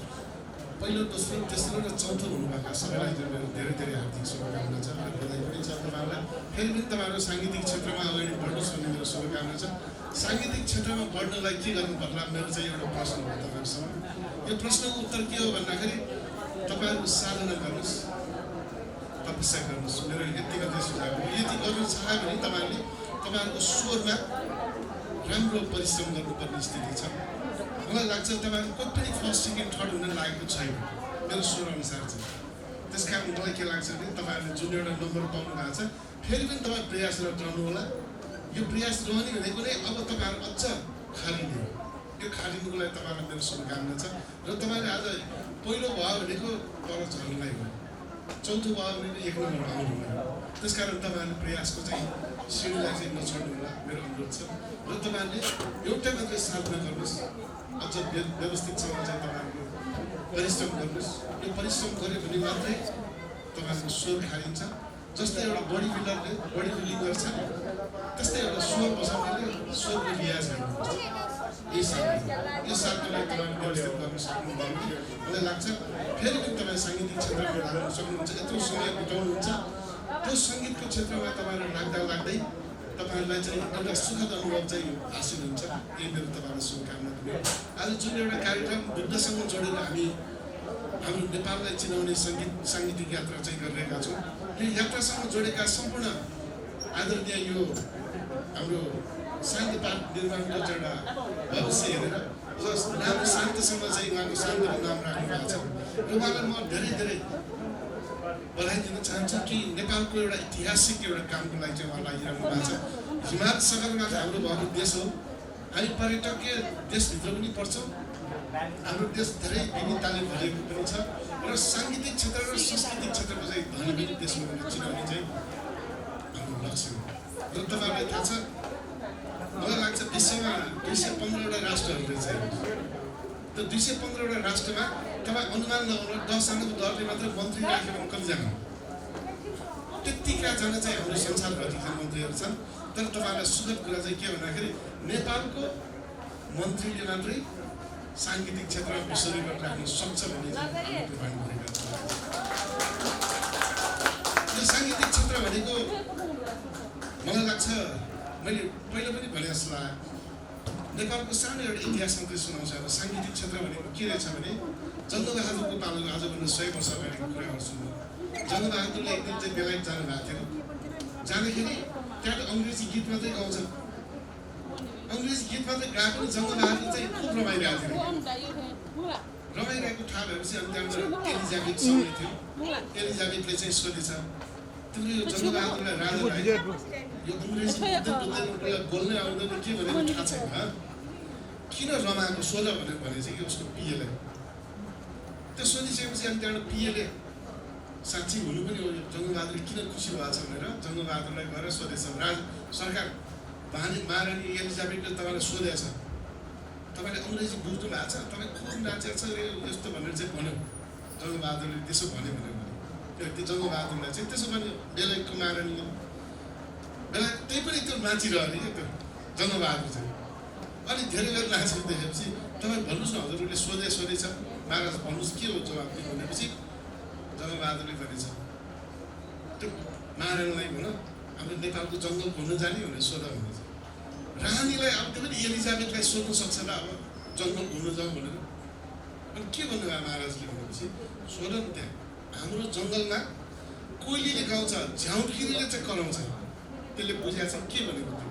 E: पहिलो दोस्रो तेस्रो र चौथो हुनुभएका सबैलाई मेरो धेरै धेरै हार्दिक शुभकामना छ र बधाई पनि छ तपाईँहरूलाई फेरि पनि तपाईँहरू साङ्गीतिक क्षेत्रमा अगाडि बढ्नुहोस् भन्ने मेरो शुभकामना छ साङ्गीतिक क्षेत्रमा बढ्नलाई के गर्नु पर्ला मेरो चाहिँ एउटा प्रश्न हो तपाईँहरूसँग यो प्रश्नको उत्तर के हो भन्दाखेरि तपाईँहरू साधना गर्नुहोस् तपस्या गर्नुहोस् मेरो यति मात्रै सुझाव हो यति गर्नु चाह्यो भने तपाईँहरूले तपाईँहरूको स्वरमा राम्रो परिश्रम गर्नुपर्ने स्थिति छ मलाई लाग्छ तपाईँहरू कोही पनि फर्स्ट सेकेन्ड थर्ड हुन लागेको छैन मेरो स्वर अनुसार चाहिँ त्यस कारण मलाई के लाग्छ भने तपाईँहरूले जुन एउटा नम्बर पाउनु भएको छ फेरि पनि तपाईँ प्रयासरत रहनु होला यो प्रयास रहने भनेको नै अब तपाईँहरू अझ खालिने यो खालिनुको लागि तपाईँलाई मेरो शुभकामना छ र तपाईँले आज पहिलो भयो भनेको पर झर्नलाई हो चौथो भयो भने 1 नम्बर आउनु भयो त्यस कारण तपाईँहरूले प्रयासको चाहिँ सिँढीलाई चाहिँ नछोड्नु होला मेरो अनुरोध छ र तपाईँहरूले एउटै मात्रै साधना गर्नुहोस् अझ व्यवस्थितसँग चाहिँ तपाईँहरूको परिश्रम गर्नुहोस् यो परिश्रम गऱ्यो भने मात्रै तपाईँहरूको स्वर खालिन्छ जस्तै एउटा बडी बिल्डरले बडी बिल्डिङ गर्छ त्यस्तै एउटा स्वर बसाउनेले स्वरको रियाज गर्नुपर्छ यो साधनालाई तपाईँले व्यवस्थित गर्न सक्नुभयो भने मलाई लाग्छ फेरि पनि तपाईँ साङ्गीतिक क्षेत्रमा लाग्न सक्नुहुन्छ यत्रो समय बिताउनुहुन्छ त्यो सङ्गीतको क्षेत्रमा तपाईँहरू लाग्दै तपाईँहरूलाई चाहिँ एउटा सुखद अनुभव चाहिँ हासिल हुन्छ यही मेरो तपाईँलाई शुभकामना दिनु आज जुन एउटा कार्यक्रम बुद्धसँग जोडेर हामी हाम्रो नेपाललाई चिनाउने साङ्गीतिक यात्रा चाहिँ गरिरहेका छौँ यो यात्रासँग जोडेका सम्पूर्ण आदरणीय यो हाम्रो शान्ति पार्क निर्माणको एउटा भविष्य हेरेर राम्रो शान्तसँग चाहिँ उहाँको शान्तको नाम राख्नु भएको छ र उहाँलाई म धेरै बधाई दिन चाहन्छु कि नेपालको एउटा ऐतिहासिक एउटा कामको लागि चाहिँ उहाँ लागिरहनु भएको छ। हिमाल सगरमाथा हाम्रो भएको देश हो, हामी पर्यटकीय देशभित्र पनि पर्छौँ। हाम्रो देश धेरै विविधताले भरिएको पनि छ र साङ्गीतिक क्षेत्र र सांस्कृतिक क्षेत्रको चाहिँ धनी पनि देशमा चिनाउने चाहिँ हाम्रो लक्ष्य हो। र तपाईँहरूलाई थाहा छ, मलाई लाग्छ विश्वमा 215वटा राष्ट्रहरू रहेछ। त्यो 215वटा राष्ट्रमा तपाईँ अनुमान लगाउनु 10 जनाको दरले मात्र मन्त्री राखेर कतिजना, त्यतिका जना चाहिँ हाम्रो संसारभरिका मन्त्रीहरू छन्। तर तपाईँहरूलाई सुखद कुरा चाहिँ के भन्दाखेरि नेपालको मन्त्रीले मात्रै साङ्गीतिक क्षेत्रमा विश्व रेकर्ड राख्न सक्छ भन्ने चाहिँ प्रमाण गरेका छन्। यो साङ्गीतिक क्षेत्र भनेको मलाई लाग्छ, मैले पहिला पनि भने जस्तो लाग्यो, नेपालको सानो एउटा इतिहास मात्रै सुनाउँछ। अब साङ्गीतिक क्षेत्र भनेको के रहेछ भने जङ्गबहादुरको पालोको आजभन्दा 100 वर्ष अगाडिको कुरा गर्छु म। जङ्गबहादुरले एक दिन चाहिँ बेलायत जानुभएको थियो। जाँदाखेरि त्यहाँ त अङ्ग्रेजी गीत मात्रै गाउँछ। अङ्ग्रेजी गीत मात्रै गाएको पनि जङ्गबहादुर चाहिँ खुब रमाइरहेको थियो। रमाइरहेको थाहा भएपछि अनि त्यहाँबाट एलिजाबेथ सँगै थियो। एलिजाबेथले चाहिँ सोधेछ, तिमीले यो जङ्गबहादुरलाई राजा भाइ यो अङ्ग्रेजी बुझ्दैन बोल्नै आउँदैन के भनेको थाहा छैन, किन रमाएको सोध भने चाहिँ कि उसको पिएलाई। त्यो सोधिसकेपछि अनि त्यहाँबाट पिएले साँच्ची हुनु पनि हो, जङ्गबहादुरले किन खुसी भएको छ भनेर जङ्गबहादुरलाई गएर सोधेछ, सरकार महारानी एलिजाबेथले तपाईँलाई सोधेछ, तपाईँले अङ्ग्रेजी बुझ्नु भएको छ, तपाईँ खुब नाचेको छ यस्तो भनेर चाहिँ भन्यो। जङ्गबहादुरले त्यसो भन्यो भनेर त्यो जङ्गबहादुरलाई चाहिँ त्यसो भन्यो बेलायतको महारानीले। बेला त्यही पनि त्यो नाचिरहने क्या त्यो जङ्गबहादुर चाहिँ। अनि धेरै बेर नाचेको देखेपछि तपाईँ भन्नुहोस् न हजुरले सोधेछ महाराज भन्नुहोस् के हो जवाब दिनु भनेपछि जङ्गबहादुरले भनेछ, त्यो महारानीलाई भन हाम्रो नेपालको जङ्गल घुम्न जाने भनेर सोध भनेछ। रानीलाई अब त्यो पनि एलिजाबेथलाई सोध्नु सक्छ र अब जङ्गल घुम्न जाउँ भनेर। अनि के भन्नुभयो महाराजले भनेपछि, सोध न त्यहाँ हाम्रो जङ्गलमा कोइलीले गाउँछ, झ्याउखिरीले चाहिँ कराउँछ। त्यसले बुझाएको छ के भनेको थियो,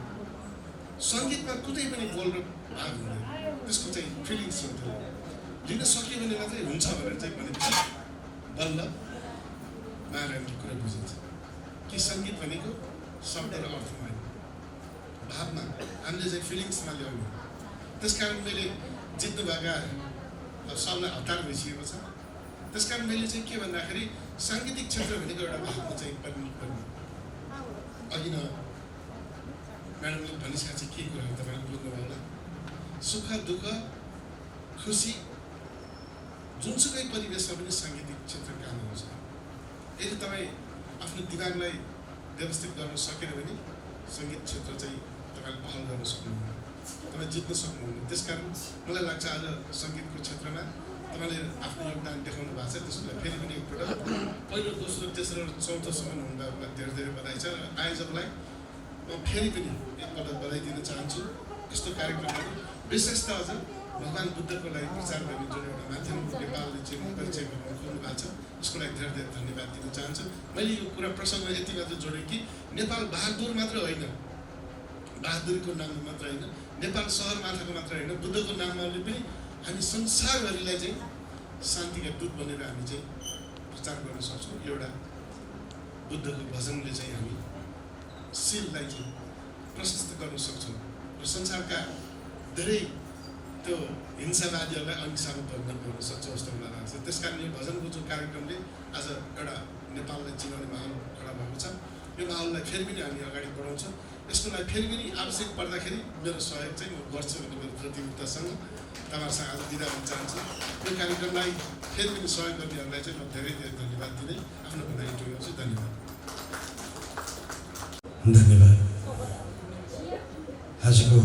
E: सङ्गीतमा कुनै पनि बोल र भाग हुँदैन, त्यसको चाहिँ फिलिङ्स हुन्छ। लिन सक्यो भने मात्रै हुन्छ भनेर चाहिँ भनेपछि बल्ल महारानीले कुरा बुझिन्छ कि सङ्गीत भनेको शब्द र अर्थमा होइन, भावमा हामीले चाहिँ फिलिङ्समा ल्याउनु। त्यसकारण मैले जित्नुभएका सबलाई हतार भइसकेको छ। त्यसकारण मैले चाहिँ के भन्दाखेरि साङ्गीतिक क्षेत्र भनेको एउटा भावमा चाहिँ परिणत गर्नु। अघि न म्याडमले भनिसकेको छ के कुरा तपाईँले बुझ्नुभयो होला, सुख दुःख खुसी जुनसुकै परिवेशमा पनि साङ्गीतिक क्षेत्र काम आउँछ। यदि तपाईँ आफ्नो दिमागलाई व्यवस्थित गर्न सकेन भने सङ्गीत क्षेत्र चाहिँ तपाईँले पहल गर्न सक्नुहुन्न, तपाईँ जित्न सक्नुहुन्न। त्यसकारण मलाई लाग्छ आज सङ्गीतको क्षेत्रमा तपाईँले आफ्नो योगदान देखाउनु भएको छ। त्यसलाई फेरि पनि एकपल्ट पहिलो दोस्रो तेस्रो र चौथोसम्म हुँदाहरूलाई धेरै धेरै बधाई छ। आयोजकलाई म फेरि पनि एकपल्ट बधाई दिन चाहन्छु। यस्तो कार्यक्रमहरू विशेष त अझ भगवान् बुद्धको लागि प्रचार गर्ने जुन एउटा माध्यम नेपालले चाहिँ परिचय गर्न खोज्नु भएको छ, यसको लागि धेरै धेरै धन्यवाद दिन चाहन्छु। मैले यो कुरा प्रसङ्ग यति मात्र जोडेँ कि नेपाल बहादुर मात्र होइन, बहादुरको नाममा मात्र होइन, नेपाल सहरमाथाको मात्र होइन, बुद्धको नाममा पनि हामी संसारभरिलाई चाहिँ शान्तिका दूत बनेर हामी चाहिँ प्रचार गर्न सक्छौँ। एउटा बुद्धको भजनले चाहिँ हामी शिरलाई चाहिँ प्रशस्त गर्न सक्छौँ र संसारका धेरै त्यो हिंसावादीहरूलाई अहिंसामा परिणत गर्न सक्छ जस्तो मलाई लाग्छ। त्यसकारण यो भजनको जो कार्यक्रमले आज एउटा नेपाललाई चिनाउने माहौल खडा भएको छ, यो माहौललाई फेरि पनि हामी अगाडि बढाउँछौँ। यसको लागि फेरि पनि आवश्यक पर्दाखेरि मेरो सहयोग चाहिँ म गर्छु भन्ने मेरो प्रतिबद्धतासँग तपाईँहरूसँग आज बिदा हुन चाहन्छु। यो कार्यक्रमलाई फेरि पनि सहयोग गर्नेहरूलाई चाहिँ म धेरै धेरै धन्यवाद दिँदै आफ्नो बधाई टुङ्गाउँछु। धन्यवाद।
F: धन्यवाद। आजको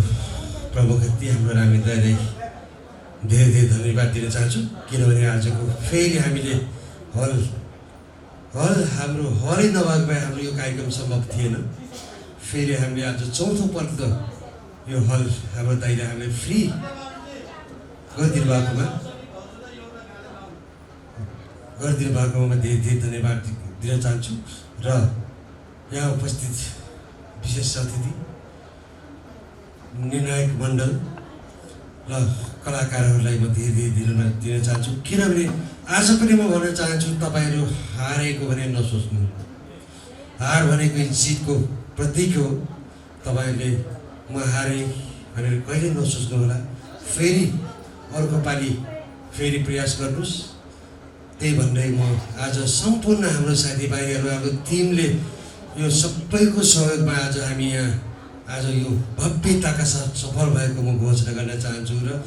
F: प्रमुख अतिथि हाम्रो रामेन्द्रलाई धेरै धेरै धन्यवाद दिन चाहन्छु, किनभने आजको फेरि हामीले हाम्रो हलै नभएको भए हाम्रो यो कार्यक्रम सम्भव थिएन। फेरि हामीले आज चौथो पल्ट यो हल हाम्रो दाइले हामीले फ्री गरिदिनु भएकोमा म धेरै धेरै धन्यवाद दिन चाहन्छु। र यहाँ उपस्थित विशेष अतिथि निर्णायक मण्डल र कलाकारहरूलाई म धेरै दिन चाहन्छु, किनभने आज पनि म भन्न चाहन्छु तपाईँहरू हारेको भने नसोच्नु। हार भनेको जितको प्रतीक हो। तपाईँहरूले म हारेँ भनेर कहिले नसोच्नु होला। फेरि अर्को पालि फेरि प्रयास गर्नुहोस्। त्यही भन्दै म आज सम्पूर्ण हाम्रो साथीभाइहरू, हाम्रो टिमले यो सबैको सहयोगमा आज हामी यहाँ आज यो भव्यताका साथ सफल भएको म घोषणा गर्न चाहन्छु र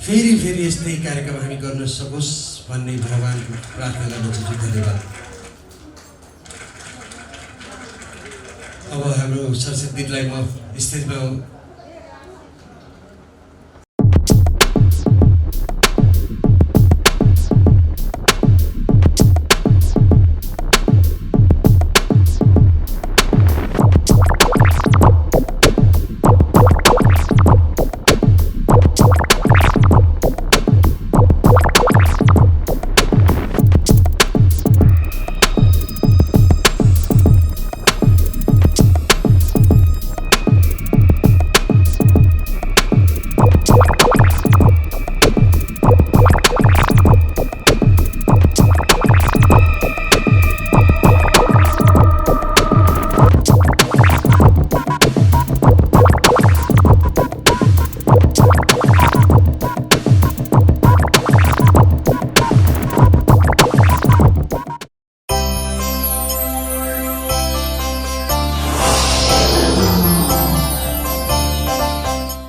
F: फेरि यस्तै कार्यक्रम हामी गर्न सकोस् भन्ने भगवानको प्रार्थना गर्न चाहन्छु। धन्यवाद। अब हाम्रो सरस्वती दिदीलाई म स्टेजमा